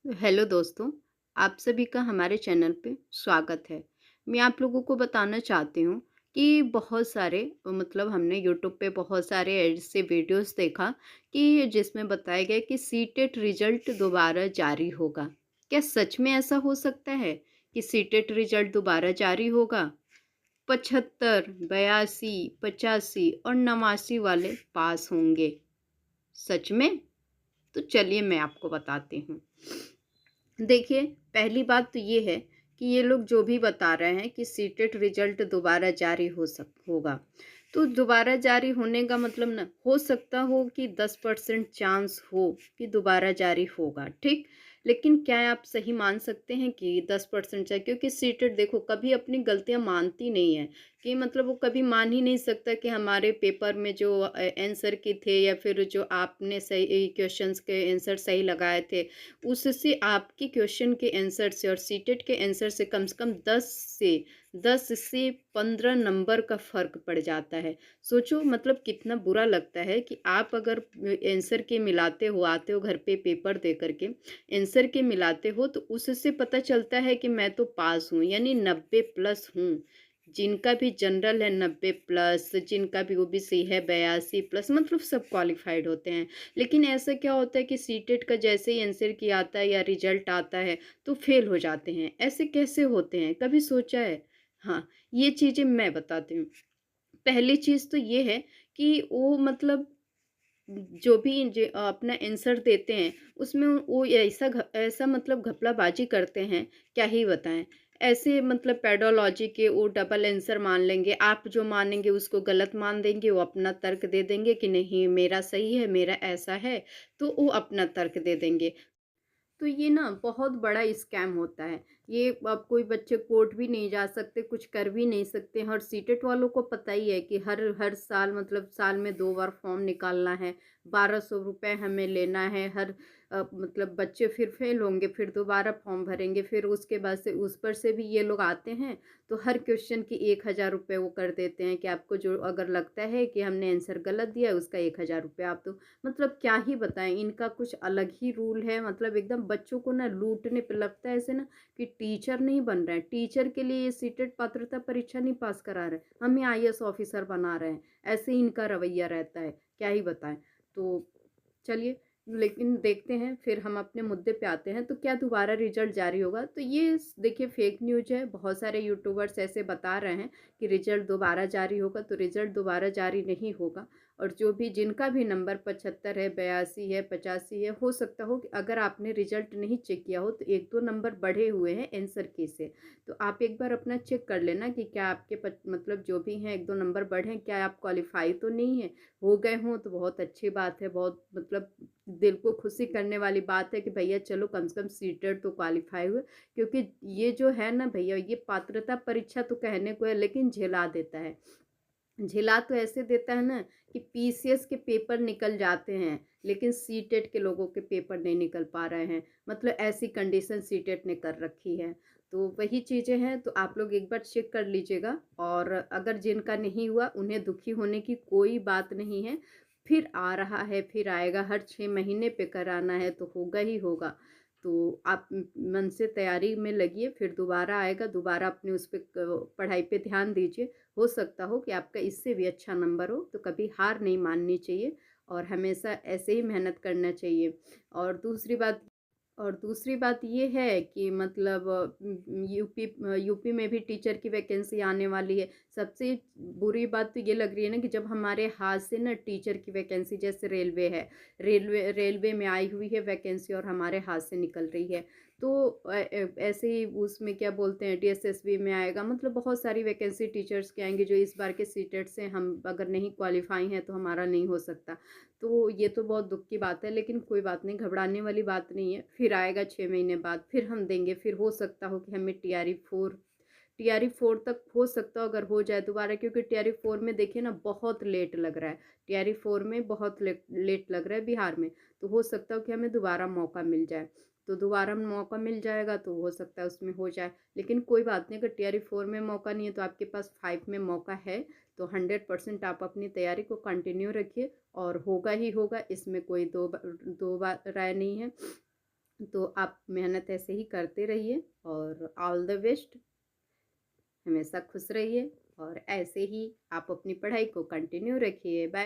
Hello दोस्तों, आप सभी का हमारे चैनल पे स्वागत है। मैं आप लोगों को बताना चाहती हूँ कि बहुत सारे मतलब हमने यूट्यूब पे बहुत सारे ऐसे वीडियोस देखा कि जिसमें बताया गया कि सीटेट रिजल्ट दोबारा जारी होगा। क्या सच में ऐसा हो सकता है कि सीटेट रिजल्ट दोबारा जारी होगा? 75, 82, 85 और 89 वाले पास होंगे। सच में? तो चलिए मैं आपको बताती हूँ। देखिए, पहली बात तो ये है कि ये लोग जो भी बता रहे हैं कि सीटेट रिजल्ट दोबारा जारी होगा। तो दोबारा जारी होने का मतलब ना हो सकता हो कि 10% चांस हो कि दोबारा जारी होगा, ठीक? लेकिन क्या आप सही मान सकते हैं कि 10% चाहिए? क्योंकि सीटेट देखो कभी अपनी गलतियाँ मानती नहीं है कि मतलब वो कभी मान ही नहीं सकता कि हमारे पेपर में जो आंसर की थे या फिर जो आपने सही क्वेश्चंस के आंसर सही लगाए थे उससे आपके क्वेश्चन के आंसर से और सीटेट के आंसर से कम 10 से 15 नंबर का फ़र्क पड़ जाता है। सोचो मतलब कितना बुरा लगता है कि आप अगर आंसर के मिलाते हो, आते हो घर पे पेपर दे कर के, आंसर के मिलाते हो तो उससे पता चलता है कि मैं तो पास हूँ, यानी 90 प्लस हूँ। जिनका भी जनरल है 90 प्लस, जिनका भी ओबीसी है 82 प्लस, मतलब सब क्वालिफ़ाइड होते हैं। लेकिन ऐसा क्या होता है कि सीटेट का जैसे ही आंसर की आता है या रिजल्ट आता है तो फेल हो जाते हैं। ऐसे कैसे होते हैं? कभी सोचा है? हाँ, ये चीज़ें मैं बताती हूँ। पहली चीज़ तो ये है कि वो मतलब जो भी अपना आंसर देते हैं उसमें वो ऐसा मतलब घपलाबाजी करते हैं, क्या ही बताएँ। ऐसे मतलब पेडोलॉजी के वो डबल आंसर मान लेंगे, आप जो मानेंगे उसको गलत मान देंगे, वो अपना तर्क दे देंगे कि नहीं मेरा सही है, मेरा ऐसा है, तो वो अपना तर्क दे देंगे। तो ये ना बहुत बड़ा स्कैम होता है। ये अब कोई बच्चे कोर्ट भी नहीं जा सकते, कुछ कर भी नहीं सकते हैं और सीटेट वालों को पता ही है कि हर हर साल मतलब साल में 2 बार फॉर्म निकालना है, ₹1200 हमें लेना है। मतलब बच्चे फिर फेल होंगे, फिर दोबारा फॉर्म भरेंगे, फिर उसके बाद से उस पर से भी ये लोग आते हैं, तो हर क्वेश्चन की ₹1000 वो कर देते हैं कि आपको जो अगर लगता है कि हमने आंसर गलत दिया है, उसका ₹1000 आप दो। मतलब क्या ही बताएँ, इनका कुछ अलग ही रूल है, मतलब एकदम बच्चों को ना लूटने पे लगता है ऐसे ना कि टीचर नहीं बन रहे हैं, टीचर के लिए ये सीटेट पात्रता परीक्षा नहीं पास करा रहे, हमें आईएएस ऑफिसर बना रहे हैं, ऐसे ही इनका रवैया रहता है, क्या ही बताएँ। तो चलिए, लेकिन देखते हैं फिर हम अपने मुद्दे पे आते हैं, तो क्या दोबारा रिजल्ट जारी होगा? तो ये देखिए फेक न्यूज़ है, बहुत सारे यूट्यूबर्स ऐसे बता रहे हैं कि रिजल्ट दोबारा जारी होगा, तो रिजल्ट दोबारा जारी नहीं होगा। और जो भी जिनका भी नंबर 75 है, 82 है, 85 है, हो सकता हो कि अगर आपने रिजल्ट नहीं चेक किया हो तो 1-2 नंबर बढ़े हुए हैं आंसर की से। तो आप एक बार अपना चेक कर लेना कि क्या आपके मतलब जो भी हैं 1-2 नंबर बढ़े हैं, क्या आप क्वालीफाई तो नहीं है? हो गए हों तो बहुत अच्छी बात है, बहुत मतलब दिल को खुशी करने वाली बात है कि भैया चलो कम से कम सीटेट तो क्वालीफाई हुए। क्योंकि ये जो है ना भैया, ये पात्रता परीक्षा तो कहने को है लेकिन झेला देता है। झिला तो ऐसे देता है ना कि पीसीएस के पेपर निकल जाते हैं, लेकिन सीटेट के लोगों के पेपर नहीं निकल पा रहे हैं। मतलब ऐसी कंडीशन सीटेट ने कर रखी है। तो वही चीज़ें हैं, तो आप लोग एक बार चेक कर लीजिएगा और अगर जिनका नहीं हुआ उन्हें दुखी होने की कोई बात नहीं है। फिर आ रहा है, फिर आएगा, हर 6 महीने पे कराना है तो होगा ही होगा। तो आप मन से तैयारी में लगिए, फिर दोबारा आएगा, दोबारा अपने उस पे पढ़ाई पे ध्यान दीजिए। हो सकता हो कि आपका इससे भी अच्छा नंबर हो, तो कभी हार नहीं माननी चाहिए और हमेशा ऐसे ही मेहनत करना चाहिए। और दूसरी बात और दूसरी बात ये है कि मतलब यूपी में भी टीचर की वैकेंसी आने वाली है। सबसे बुरी बात तो ये लग रही है ना कि जब हमारे हाथ से ना टीचर की वैकेंसी, जैसे रेलवे है, रेलवे में आई हुई है वैकेंसी और हमारे हाथ से निकल रही है। तो ऐसे ही उसमें क्या बोलते हैं डीएसएसबी में आएगा, मतलब बहुत सारी वैकेंसी टीचर्स की आएँगी जो इस बार के सीटेट से हम अगर नहीं क्वालीफाई हैं तो हमारा नहीं हो सकता। तो ये तो बहुत दुःख की बात है, लेकिन कोई बात नहीं, घबराने वाली बात नहीं है। फिर आएगा 6 महीने बाद, फिर हम देंगे, फिर हो सकता हो कि हमें टीआरई 4 तक हो सकता हो अगर हो जाए दोबारा, क्योंकि टीआरई 4 में देखिए ना बहुत लेट लग रहा है। टीआरई 4 में बहुत लेट लग रहा है बिहार में, तो हो सकता हो कि हमें दोबारा मौका मिल जाए। तो दोबारा मौका मिल जाएगा तो हो सकता है उसमें हो जाए। लेकिन कोई बात नहीं, अगर टीआरई 4 में मौका नहीं है तो आपके पास 5 में मौका है, तो 100% आप अपनी तैयारी को कंटिन्यू रखिए और होगा ही होगा, इसमें कोई दो राय नहीं है। तो आप मेहनत ऐसे ही करते रहिए और ऑल द बेस्ट। हमेशा खुश रहिए और ऐसे ही आप अपनी पढ़ाई को कंटिन्यू रखिए। बाय।